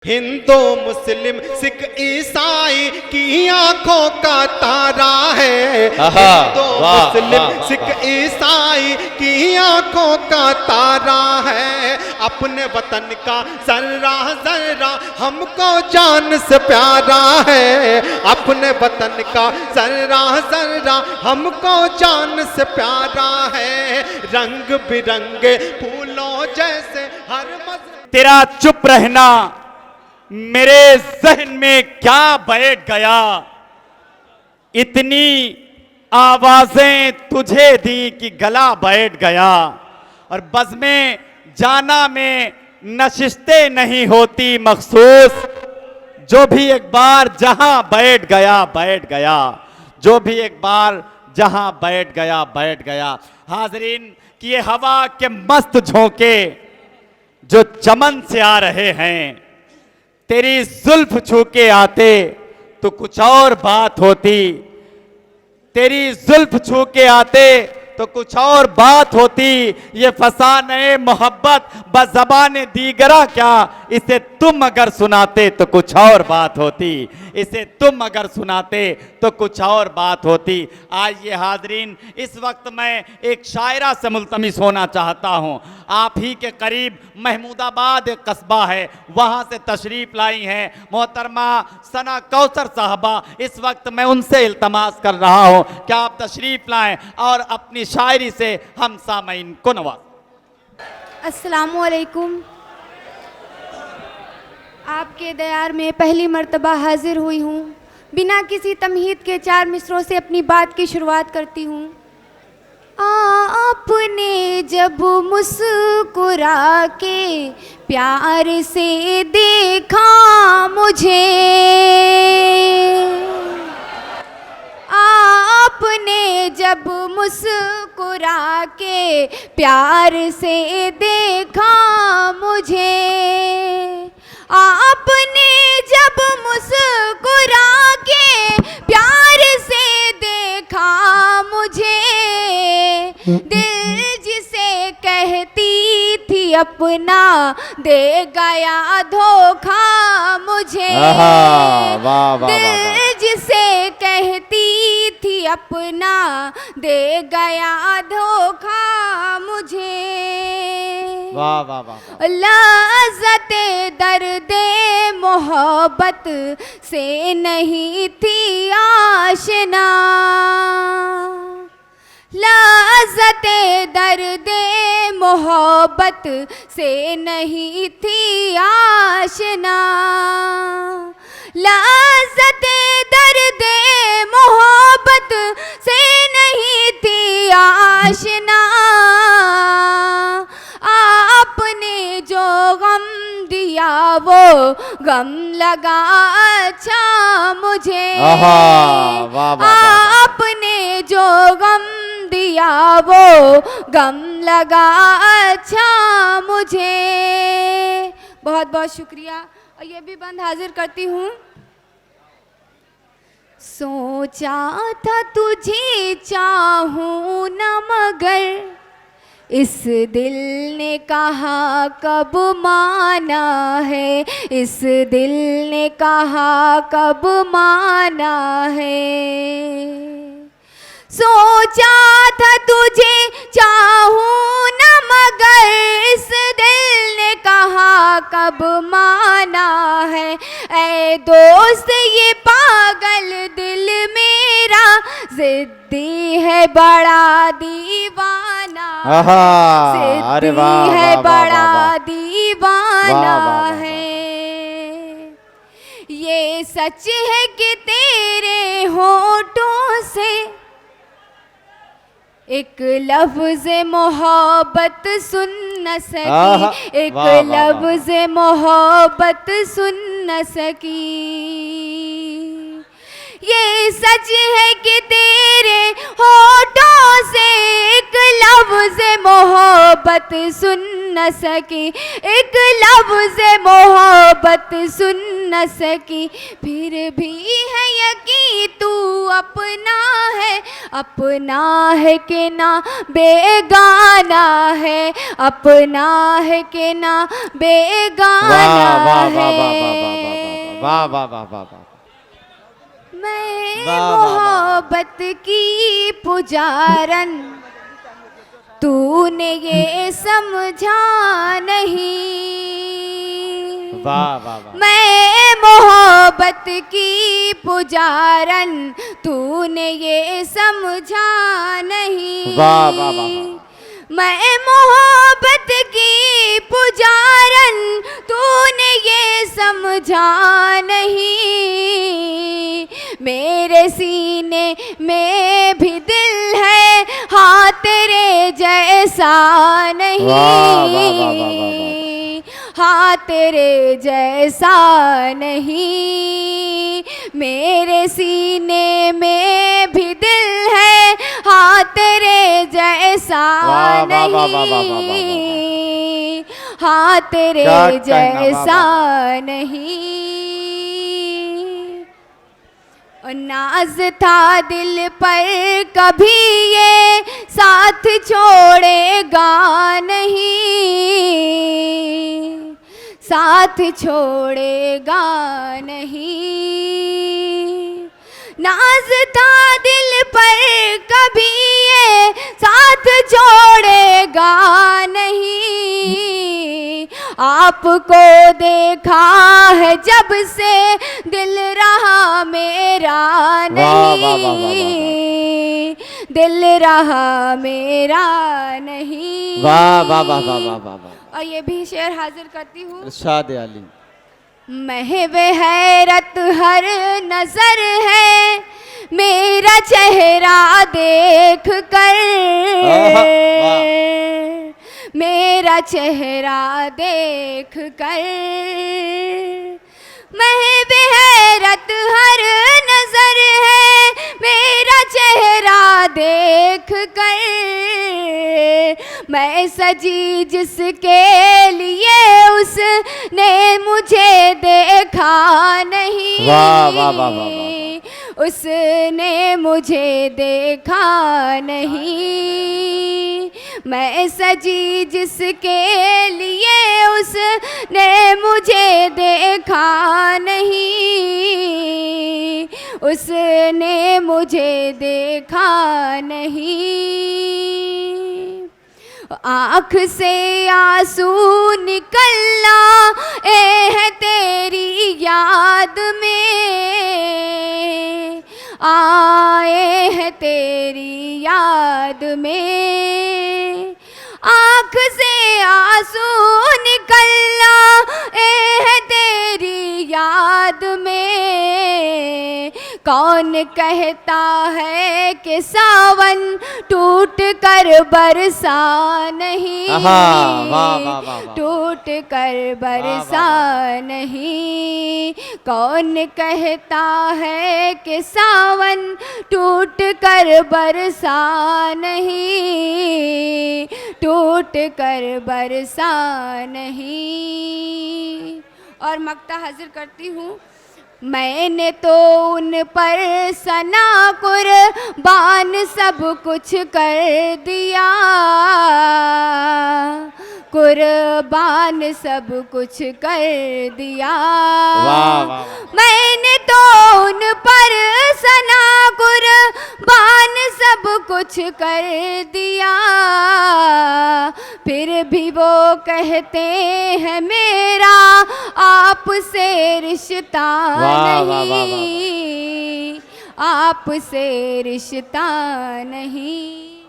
हिंदू मुस्लिम सिख ईसाई की आंखों का तारा है। हिंदू मुस्लिम सिख ईसाई की आंखों का तारा है। अपने वतन का जर्रा जर्रा हमको जान से प्यारा है। अपने वतन का जर्रा जर्रा हमको जान से प्यारा है। रंग बिरंगे फूलों जैसे हर तेरा चुप रहना मेरे जहन में क्या बैठ गया। इतनी आवाजें तुझे दी कि गला बैठ गया। और बज़्मे जाना में नशिस्तें नहीं होती मखसूस। जो भी एक बार जहां बैठ गया बैठ गया। जो भी एक बार जहां बैठ गया बैठ गया। हाज़रीन कि ये हवा के मस्त झोंके जो चमन से आ रहे हैं, तेरी जुल्फ छू के आते तो कुछ और बात होती। तेरी जुल्फ छू के आते तो कुछ और बात होती। ये फसाने मोहब्बत बज़बाने दीगरा क्या, इसे तुम अगर सुनाते तो कुछ और बात होती। इसे तुम अगर सुनाते तो कुछ और बात होती। आइए हाज़रीन, इस वक्त मैं एक शायरा से मुल्तमिस होना चाहता हूँ। आप ही के करीब महमूदाबाद एक कस्बा है, वहाँ से तशरीफ़ लाई हैं मोहतरमा सना कौसर साहबा। इस वक्त मैं उनसे इल्तमास कर रहा हूँ कि आप तशरीफ़ लाएं और अपनी शायरी से हम सामईन को नवाज़ें। अस्सलामु अलैकुम। आपके दयार में पहली मर्तबा हाजिर हुई हूँ। बिना किसी तमहीद के 4 मिसरों से अपनी बात की शुरुआत करती हूँ। आपने जब मुस्कुरा के प्यार से देखा मुझे, आपने जब मुस्कुरा के प्यार से देखा मुझे, आपने जब मुस्कुरा के प्यार से देखा मुझे, दिल जिसे कहती थी अपना दे गया धोखा मुझे। दिल जिसे कहती थी अपना दे गया धोखा मुझे। वाह वाह वाह। लज़्ज़ते दर्दे मोहब्बत से नहीं थी आशना। लज़्ज़ते दर्दे मोहब्बत से नहीं थी आशना। लज़्ज़ते दर्दे मोहब्बत से नहीं थी आशना। आपने जो गम दिया वो गम लगा अच्छा मुझे। आपने जो गम दिया वो गम लगा अच्छा मुझे। बहुत बहुत शुक्रिया। और ये भी बंद हाजिर करती हूँ। सोचा था तुझे चाहूँ न मगर इस दिल ने कहा कब माना है। इस दिल ने कहा कब माना है। सोचा था तुझे चाहूँ न मगर इस दिल ने कहा कब माना है। ऐ दोस्त ये पागल दिल मेरा जिद्दी है बड़ा दीवाना। जिद्दी है बड़ा दीवाना है। ये सच है कि तेरे होठों से एक लफ्ज़ मोहब्बत सुन न सकी। एक लफ्ज़ मोहब्बत सुन न सकी। ये सच है कि तेरे होठों से एक लफ्ज़ मोहब्बत सुन न सकी, एक लफ्ज़ मोहब्बत सुन न सकी, फिर भी है यकीन तू अपना है कि ना बेगाना है, अपना है कि ना बेगाना है। वाह वाह वाह वाह वाह। मैं मोहब्बत की पुजारन, तूने ये समझा नहीं। वाह वाह वाह। मैं मोहब्बत की पुजारन, तूने ये समझा नहीं। वाह वाह वाह। मैं मोहब्बत की पुजारन, तूने ये समझा नहीं। मेरे सीने में भी दिल है, हाँ तेरे जैसा नहीं। वाह वाह वाह वाह वाह। हाँ तेरे जैसा नहीं। मेरे सीने में भी दिल है, हाँ तेरे जैसा नहीं। हाँ तेरे जैसा नहीं। और नाज था दिल पर कभी ये साथ छोड़ेगा नहीं, साथ छोड़ेगा नहीं। नाज था दिल पर कभी ये साथ छोड़ेगा नहीं। आपको देखा है जब से दिल रहा मेरा नहीं, दिल रहा मेरा नहीं। वाह वाह वाह वाह वाह वाह। और ये भी शेर हाजिर करती हूँ। इरशाद आली। महवे हैरत हर नजर है मेरा चेहरा देख कर, मेरा चेहरा देख कर। महवे हैरत हर नजर है मेरा चेहरा देख कर। मैं सजी जिसके लिए उसने मुझे देखा नहीं। वाह वाह वाह वाह। उसने मुझे देखा नहीं। मैं सजी जिसके लिए उसने मुझे देखा नहीं, उसने मुझे देखा नहीं। आँख से आंसू निकलना है तेरी याद में, आए हैं तेरी याद में। आँख से आंसू निकलना है तेरी याद में। कौन कहता है कि सावन टूट कर बरसा नहीं, टूट कर बरसा नहीं। कौन कहता है कि सावन टूट कर बरसा नहीं, टूट कर बरसा नहीं। और मक्ता हाजिर करती हूँ। मैंने तो उन पर सना कुर्बान सब कुछ कर दिया, कुर्बान सब कुछ कर दिया। मैंने तो उन पर सना कुर्बान सब कुछ कर दिया। फिर भी वो कहते हैं मेरा आपसे रिश्ता नहीं, आपसे रिश्ता नहीं।